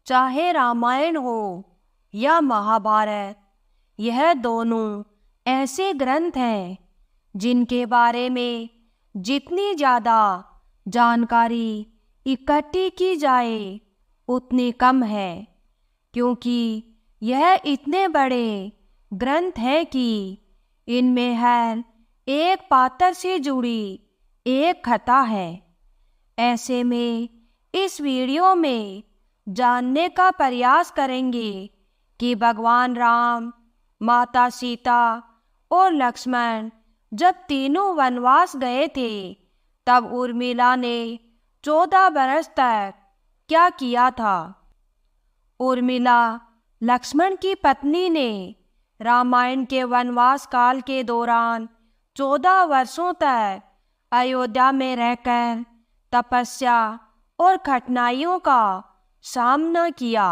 चाहे रामायण हो या महाभारत, यह दोनों ऐसे ग्रंथ हैं जिनके बारे में जितनी ज़्यादा जानकारी इकट्ठी की जाए उतनी कम है, क्योंकि यह इतने बड़े ग्रंथ हैं कि इनमें हर एक पात्र से जुड़ी एक कथा है। ऐसे में इस वीडियो में जानने का प्रयास करेंगे कि भगवान राम, माता सीता और लक्ष्मण जब तीनों वनवास गए थे तब उर्मिला ने 14 बरस तक क्या किया था। उर्मिला लक्ष्मण की पत्नी ने रामायण के वनवास काल के दौरान 14 वर्षों तक अयोध्या में रहकर तपस्या और कठिनाइयों का सामना किया।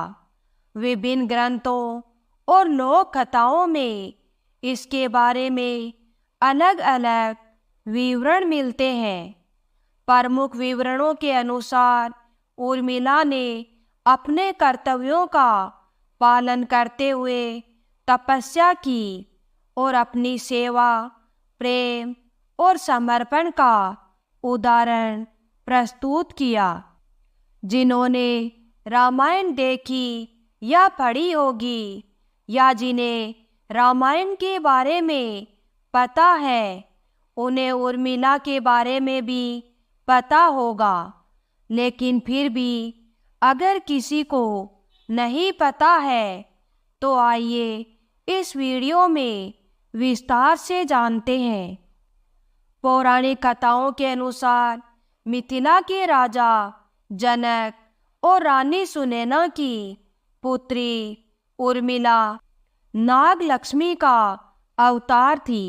विभिन्न ग्रंथों और लोक कथाओं में इसके बारे में अलग अलग विवरण मिलते हैं। प्रमुख विवरणों के अनुसार उर्मिला ने अपने कर्तव्यों का पालन करते हुए तपस्या की और अपनी सेवा, प्रेम और समर्पण का उदाहरण प्रस्तुत किया। जिन्होंने रामायण देखी या पढ़ी होगी या जिन्हें रामायण के बारे में पता है, उन्हें उर्मिला के बारे में भी पता होगा। लेकिन फिर भी अगर किसी को नहीं पता है तो आइए इस वीडियो में विस्तार से जानते हैं। पौराणिक कथाओं के अनुसार मिथिला के राजा जनक और रानी सुनैना की पुत्री उर्मिला नाग लक्ष्मी का अवतार थी।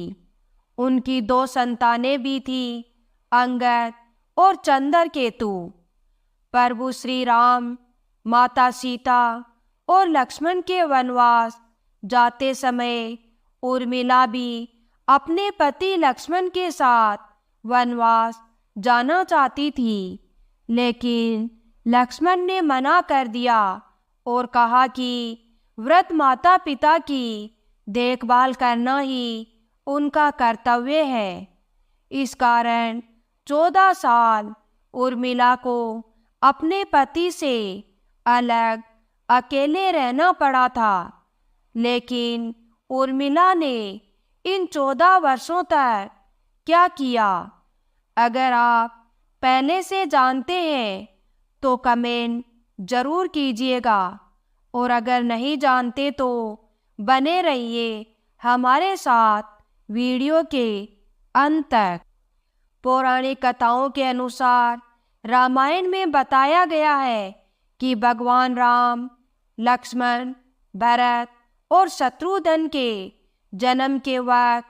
उनकी 2 संतानें भी थी, अंगद और चंद्रकेतु। प्रभु श्री राम, माता सीता और लक्ष्मण के वनवास जाते समय उर्मिला भी अपने पति लक्ष्मण के साथ वनवास जाना चाहती थी, लेकिन लक्ष्मण ने मना कर दिया और कहा कि वृद्ध माता पिता की देखभाल करना ही उनका कर्तव्य है। इस कारण 14 साल उर्मिला को अपने पति से अलग अकेले रहना पड़ा था। लेकिन उर्मिला ने इन 14 वर्षों तक क्या किया? अगर आप पहले से जानते हैं तो कमेंट जरूर कीजिएगा, और अगर नहीं जानते तो बने रहिए हमारे साथ वीडियो के अंत तक। पौराणिक कथाओं के अनुसार रामायण में बताया गया है कि भगवान राम, लक्ष्मण, भरत और शत्रुघ्न के जन्म के वक्त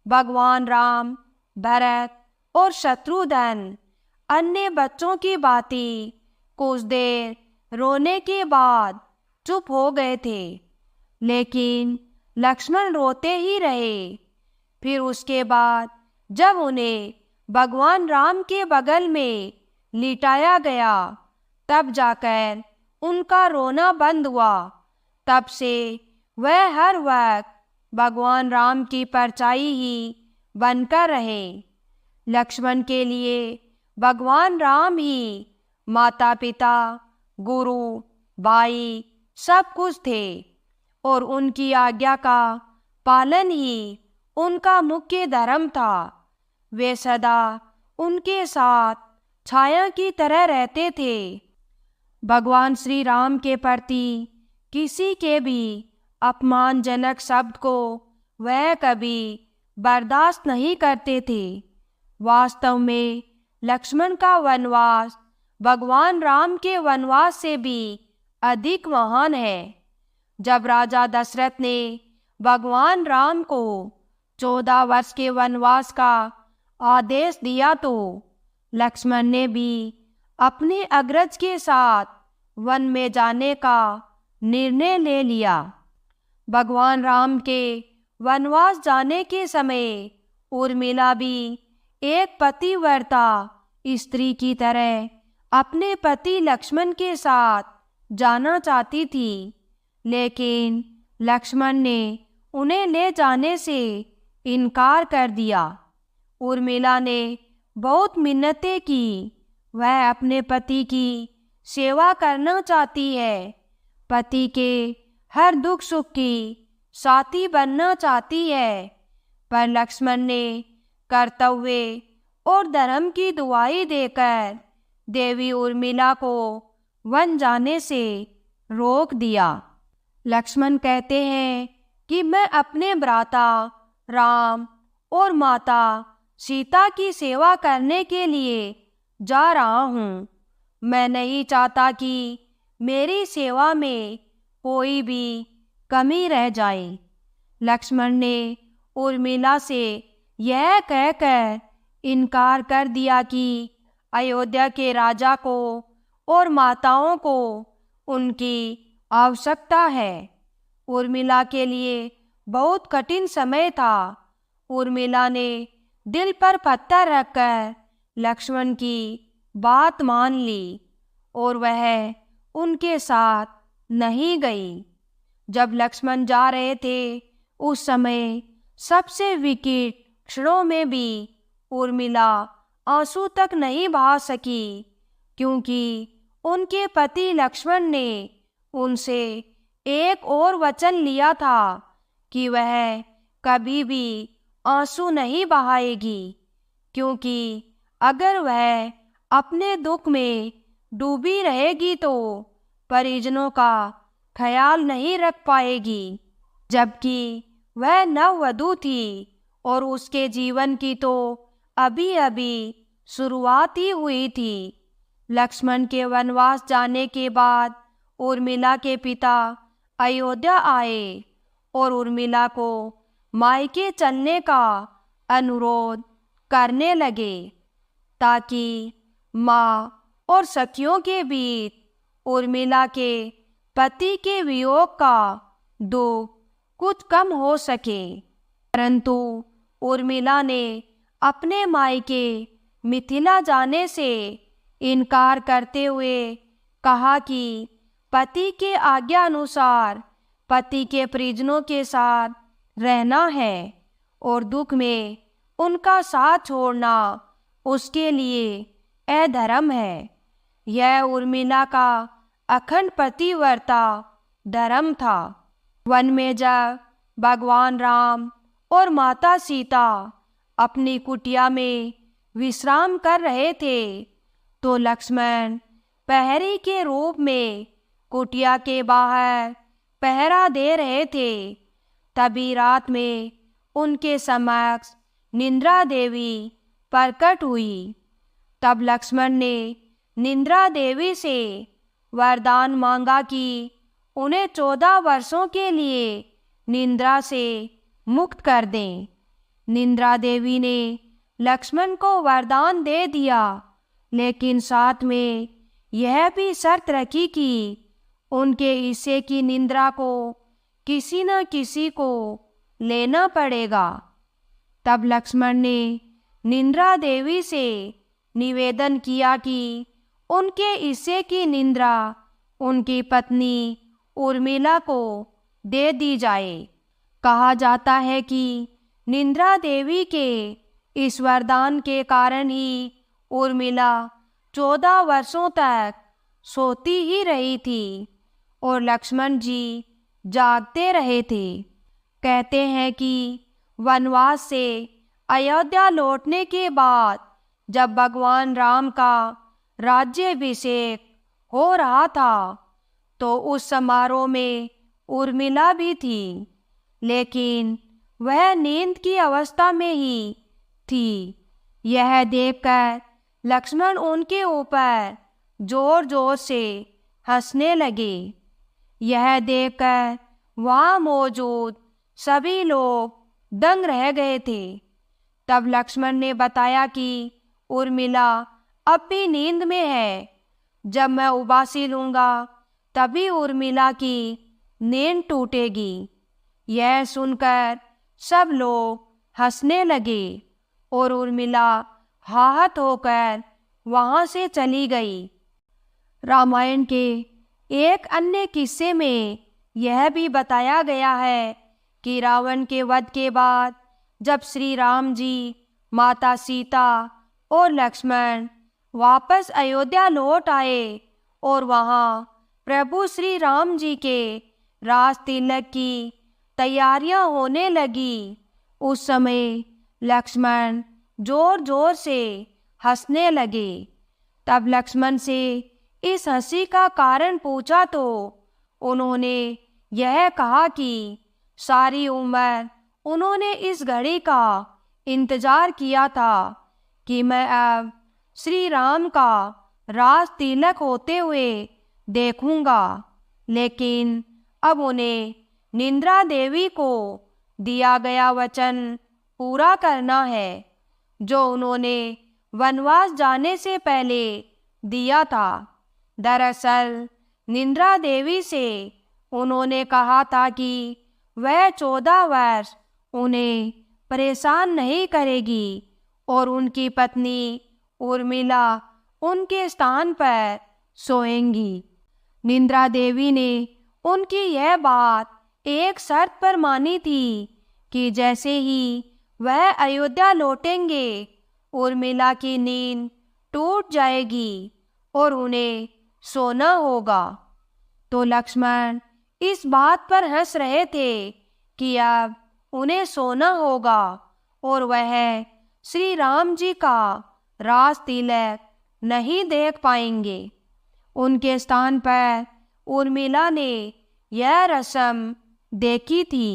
भगवान राम, भरत और शत्रुघ्न अन्य बच्चों की भांति कुछ देर रोने के बाद चुप हो गए थे, लेकिन लक्ष्मण रोते ही रहे। फिर उसके बाद जब उन्हें भगवान राम के बगल में लिटाया गया तब जाकर उनका रोना बंद हुआ। तब से वह हर वक्त भगवान राम की परछाई ही बनकर रहे। लक्ष्मण के लिए भगवान राम ही माता पिता, गुरु, भाई सब कुछ थे, और उनकी आज्ञा का पालन ही उनका मुख्य धर्म था। वे सदा उनके साथ छाया की तरह रहते थे। भगवान श्री राम के प्रति किसी के भी अपमानजनक शब्द को वह कभी बर्दाश्त नहीं करते थे। वास्तव में लक्ष्मण का वनवास भगवान राम के वनवास से भी अधिक महान है। जब राजा दशरथ ने भगवान राम को 14 वर्ष के वनवास का आदेश दिया तो लक्ष्मण ने भी अपने अग्रज के साथ वन में जाने का निर्णय ले लिया। भगवान राम के वनवास जाने के समय उर्मिला भी एक पतिव्रता स्त्री की तरह अपने पति लक्ष्मण के साथ जाना चाहती थी, लेकिन लक्ष्मण ने उन्हें ले जाने से इनकार कर दिया। उर्मिला ने बहुत मिन्नतें की। वह अपने पति की सेवा करना चाहती है, पति के हर दुख सुख की साथी बनना चाहती है, पर लक्ष्मण ने कर्तव्य और धर्म की दुहाई देकर देवी उर्मिला को वन जाने से रोक दिया। लक्ष्मण कहते हैं कि मैं अपने भ्राता राम और माता सीता की सेवा करने के लिए जा रहा हूँ। मैं नहीं चाहता कि मेरी सेवा में कोई भी कमी रह जाए। लक्ष्मण ने उर्मिला से यह कहकर इनकार कर दिया कि अयोध्या के राजा को और माताओं को उनकी आवश्यकता है। उर्मिला के लिए बहुत कठिन समय था। उर्मिला ने दिल पर पत्थर रखकर लक्ष्मण की बात मान ली और वह उनके साथ नहीं गई। जब लक्ष्मण जा रहे थे उस समय सबसे विकट क्षणों में भी उर्मिला आंसू तक नहीं बहा सकी, क्योंकि उनके पति लक्ष्मण ने उनसे एक और वचन लिया था कि वह कभी भी आंसू नहीं बहाएगी, क्योंकि अगर वह अपने दुख में डूबी रहेगी तो परिजनों का ख्याल नहीं रख पाएगी। जबकि वह नववधू थी और उसके जीवन की तो अभी अभी शुरुआत ही हुई थी। लक्ष्मण के वनवास जाने के बाद उर्मिला के पिता अयोध्या आए और उर्मिला को मायके चलने का अनुरोध करने लगे, ताकि माँ और सखियों के बीच उर्मिला के पति के वियोग का दुख कुछ कम हो सके। परंतु उर्मिला ने अपने मायके मिथिला जाने से इनकार करते हुए कहा कि पति के आज्ञा अनुसार पति के परिजनों के साथ रहना है और दुख में उनका साथ छोड़ना उसके लिए अधर्म है। यह उर्मिला का अखंड पतिव्रता धर्म था। वन में जब भगवान राम और माता सीता अपनी कुटिया में विश्राम कर रहे थे तो लक्ष्मण पहरे के रूप में कुटिया के बाहर पहरा दे रहे थे। तभी रात में उनके समक्ष निद्रा देवी प्रकट हुई। तब लक्ष्मण ने निद्रा देवी से वरदान मांगा कि उन्हें 14 वर्षों के लिए निद्रा से मुक्त कर दें। निद्रा देवी ने लक्ष्मण को वरदान दे दिया, लेकिन साथ में यह भी शर्त रखी कि उनके हिस्से की निद्रा को किसी न किसी को लेना पड़ेगा। तब लक्ष्मण ने निद्रा देवी से निवेदन किया कि उनके हिस्से की निद्रा उनकी पत्नी उर्मिला को दे दी जाए। कहा जाता है कि निद्रा देवी के इस वरदान के कारण ही उर्मिला 14 वर्षों तक सोती ही रही थी और लक्ष्मण जी जागते रहे थे। कहते हैं कि वनवास से अयोध्या लौटने के बाद जब भगवान राम का राज्याभिषेक हो रहा था तो उस समारोह में उर्मिला भी थी, लेकिन वह नींद की अवस्था में ही थी। यह देखकर लक्ष्मण उनके ऊपर जोर जोर से हंसने लगे। यह देखकर वहाँ मौजूद सभी लोग दंग रह गए थे। तब लक्ष्मण ने बताया कि उर्मिला अब भी नींद में है। जब मैं उबासी लूँगा तभी उर्मिला की नींद टूटेगी। यह सुनकर सब लोग हंसने लगे और उर्मिला आहत होकर वहाँ से चली गई। रामायण के एक अन्य किस्से में यह भी बताया गया है कि रावण के वध के बाद जब श्री राम जी, माता सीता और लक्ष्मण वापस अयोध्या लौट आए और वहाँ प्रभु श्री राम जी के राज तिलक की तैयारियां होने लगी, उस समय लक्ष्मण जोर जोर से हंसने लगे। तब लक्ष्मण से इस हंसी का कारण पूछा तो उन्होंने यह कहा कि सारी उम्र उन्होंने इस घड़ी का इंतजार किया था कि मैं अब श्री राम का राज तिलक होते हुए देखूंगा, लेकिन अब उन्हें निद्रा देवी को दिया गया वचन पूरा करना है जो उन्होंने वनवास जाने से पहले दिया था। दरअसल निद्रा देवी से उन्होंने कहा था कि वह 14 वर्ष उन्हें परेशान नहीं करेगी और उनकी पत्नी उर्मिला उनके स्थान पर सोएंगी। निद्रा देवी ने उनकी यह बात एक शर्त पर मानी थी कि जैसे ही वह अयोध्या लौटेंगे उर्मिला की नींद टूट जाएगी और उन्हें सोना होगा। तो लक्ष्मण इस बात पर हंस रहे थे कि अब उन्हें सोना होगा और वह श्री राम जी का राज तिलक नहीं देख पाएंगे। उनके स्थान पर उर्मिला ने यह रस्म देखी थी।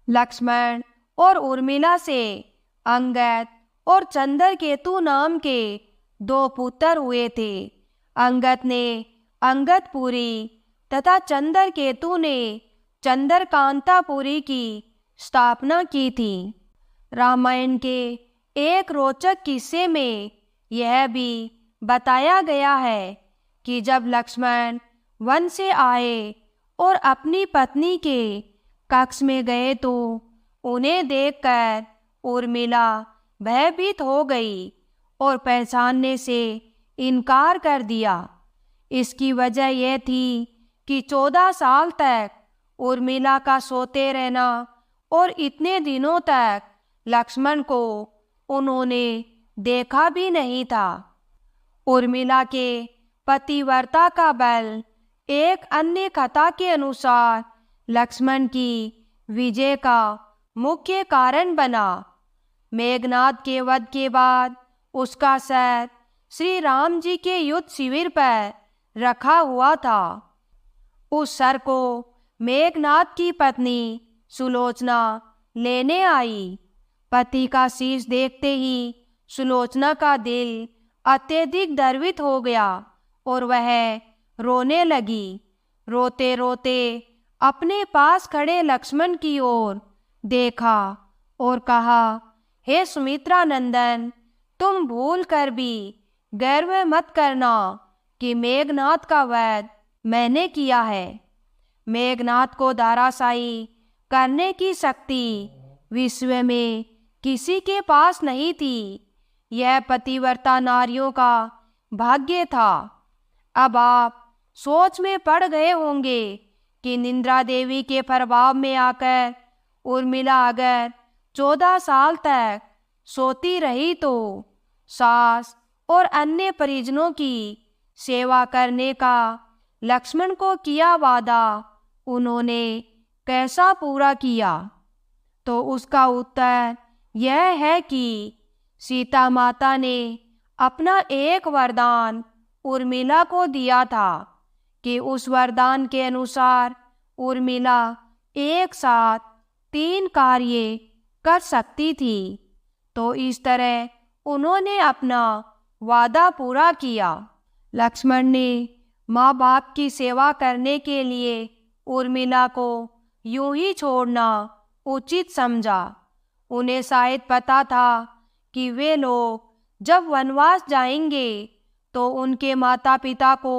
लक्ष्मण और उर्मिला से अंगद और चंद्रकेतु नाम के 2 पुत्र हुए थे। अंगद ने अंगदपुरी तथा चंद्रकेतु ने चंद्रकांतापुरी की स्थापना की थी। रामायण के एक रोचक किस्से में यह भी बताया गया है कि जब लक्ष्मण वन से आए और अपनी पत्नी के कक्ष में गए तो उन्हें देखकर उर्मिला भयभीत हो गई और पहचानने से इनकार कर दिया। इसकी वजह यह थी कि 14 साल तक उर्मिला का सोते रहना और इतने दिनों तक लक्ष्मण को उन्होंने देखा भी नहीं था। उर्मिला के पतिव्रता का बल एक अन्य कथा के अनुसार लक्ष्मण की विजय का मुख्य कारण बना। मेघनाद के वध के बाद उसका सर श्री राम जी के युद्ध शिविर पर रखा हुआ था। उस सर को मेघनाद की पत्नी सुलोचना लेने आई। पति का शीश देखते ही सुलोचना का दिल अत्यधिक द्रवित हो गया और वह रोने लगी। रोते रोते अपने पास खड़े लक्ष्मण की ओर देखा और कहा, हे सुमित्रा नंदन, तुम भूल कर भी गर्व मत करना कि मेघनाद का वध मैंने किया है। मेघनाद को धराशायी करने की शक्ति विश्व में किसी के पास नहीं थी। यह पतिव्रता नारियों का भाग्य था। अब आप सोच में पड़ गए होंगे कि निद्रा देवी के प्रभाव में आकर उर्मिला अगर 14 साल तक सोती रही तो सास और अन्य परिजनों की सेवा करने का लक्ष्मण को किया वादा उन्होंने कैसा पूरा किया। तो उसका उत्तर यह है कि सीता माता ने अपना एक वरदान उर्मिला को दिया था कि उस वरदान के अनुसार उर्मिला एक साथ 3 कार्य कर सकती थी। तो इस तरह उन्होंने अपना वादा पूरा किया। लक्ष्मण ने माँ बाप की सेवा करने के लिए उर्मिला को यूं ही छोड़ना उचित समझा। उन्हें शायद पता था कि वे लोग जब वनवास जाएंगे तो उनके माता पिता को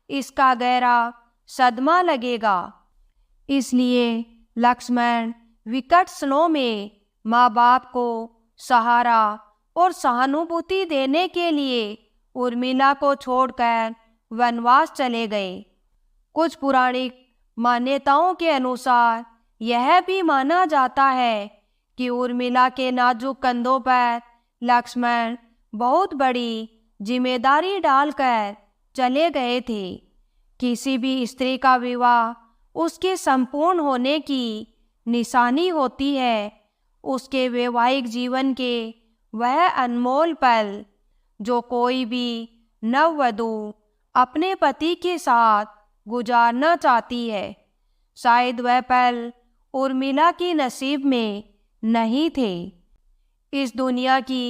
इसका गहरा सदमा लगेगा। इसलिए लक्ष्मण विकट क्षणों में माँ बाप को सहारा और सहानुभूति देने के लिए उर्मिला को छोड़कर वनवास चले गए। कुछ पौराणिक मान्यताओं के अनुसार यह भी माना जाता है कि उर्मिला के नाजुक कंधों पर लक्ष्मण बहुत बड़ी जिम्मेदारी डालकर चले गए थे। किसी भी स्त्री का विवाह उसके संपूर्ण होने की निशानी होती है, उसके वैवाहिक जीवन के वह अनमोल पल जो कोई भी नववधु अपने पति के साथ गुजारना चाहती है। शायद वह पल उर्मिला के नसीब में नहीं थे। इस दुनिया की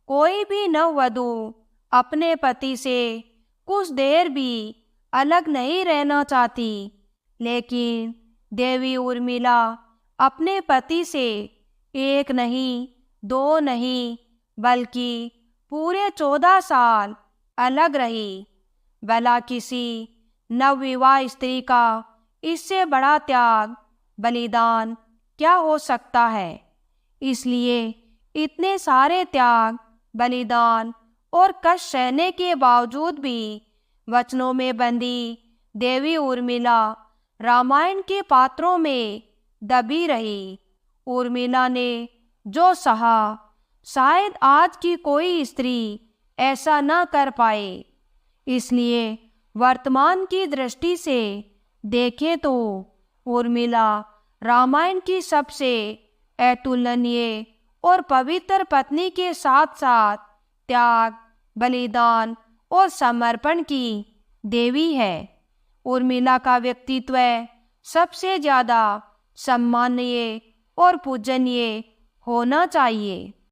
कोई भी नववधु अपने पति से कुछ देर भी अलग नहीं रहना चाहती, लेकिन देवी उर्मिला अपने पति से एक नहीं, दो नहीं, बल्कि पूरे 14 साल अलग रही। भला किसी नवविवाह स्त्री का इससे बड़ा त्याग, बलिदान क्या हो सकता है। इसलिए इतने सारे त्याग, बलिदान और कष्ट सहने के बावजूद भी वचनों में बंधी देवी उर्मिला रामायण के पात्रों में दबी रही। उर्मिला ने जो सहा, शायद आज की कोई स्त्री ऐसा न कर पाए। इसलिए वर्तमान की दृष्टि से देखें तो उर्मिला रामायण की सबसे अतुलनीय और पवित्र पत्नी के साथ साथ त्याग, बलिदान और समर्पण की देवी है। उर्मिला का व्यक्तित्व सबसे ज़्यादा सम्माननीय और पूजनीय होना चाहिए।